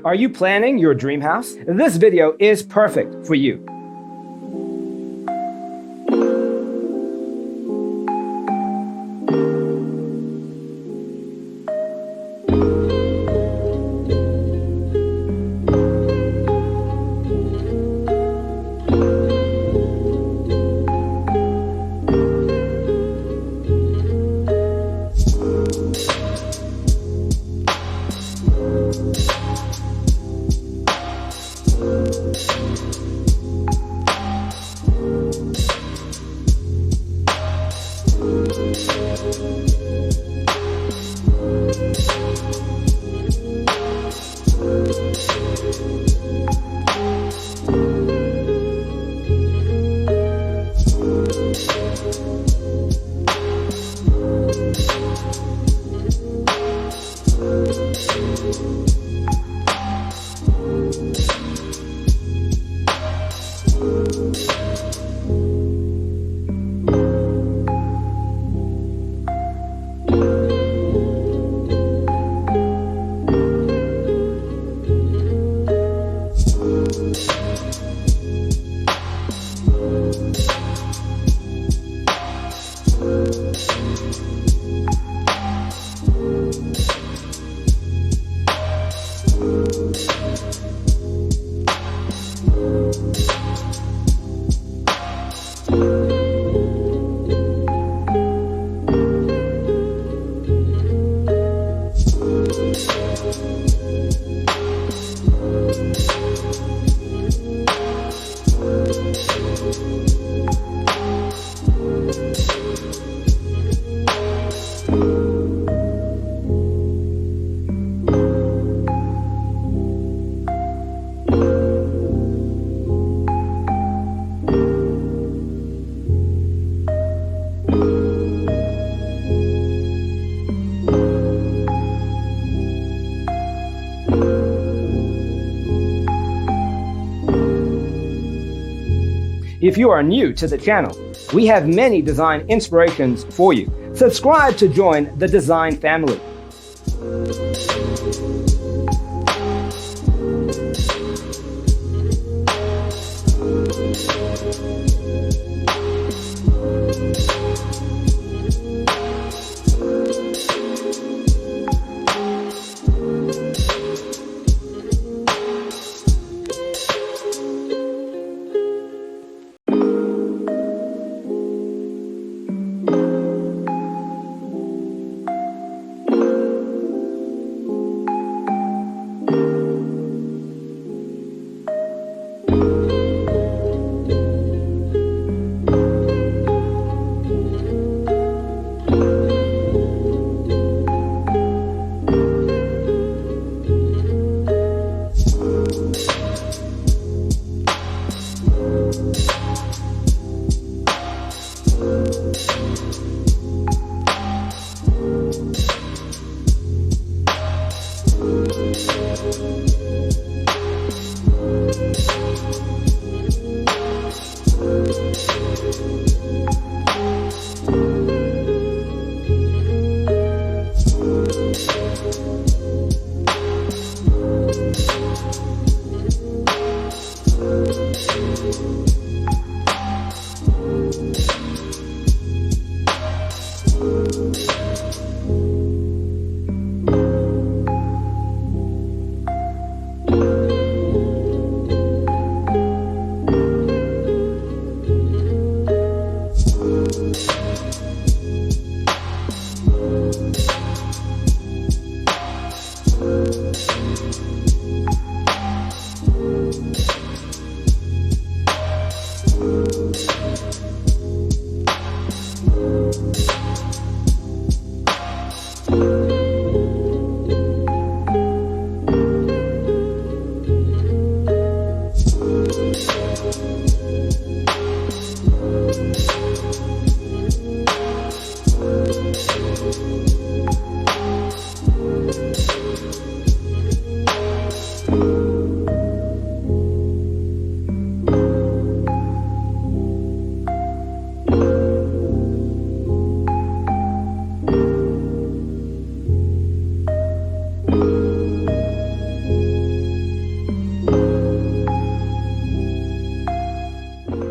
Are you planning your dream house? This video is perfect for you. If you are new to the channel, we have many design inspirations for you. Subscribe to join the design family.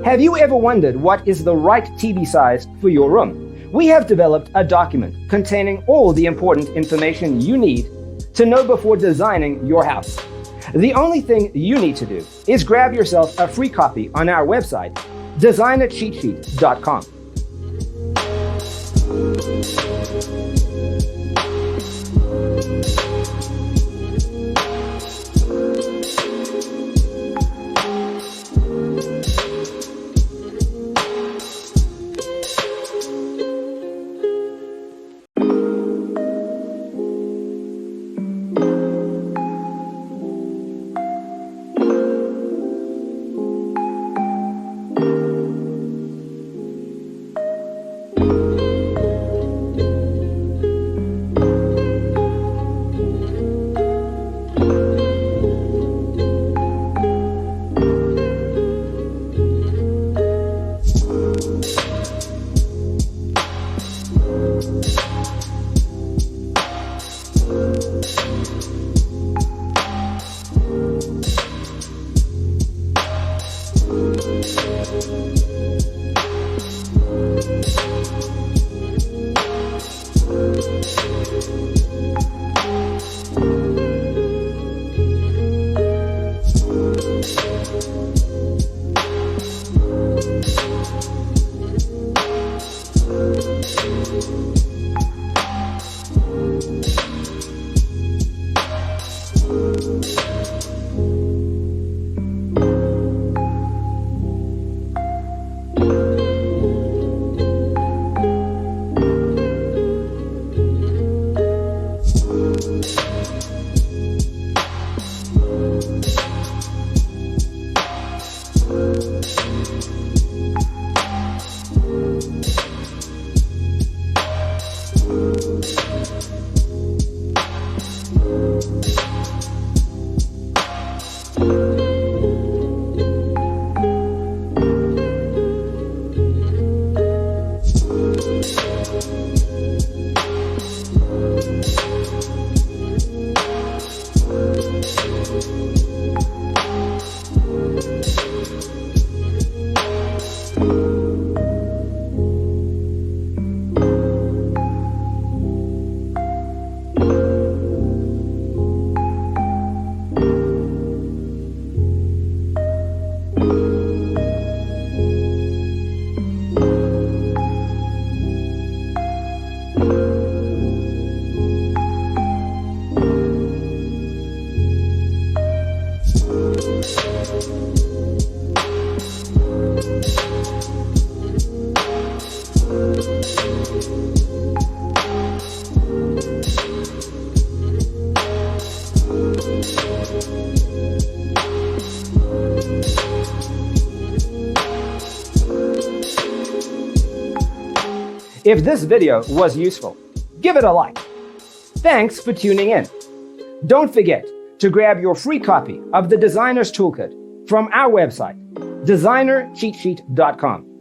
Have you ever wondered what is the right TV size for your room? We have developed a document containing all the important information you need to know before designing your house. The only thing you need to do is grab yourself a free copy on our website, designercheatsheet.com. If this video was useful, give it a like. Thanks for tuning in. Don't forget to grab your free copy of the Designer's Toolkit from our website, designercheatsheet.com.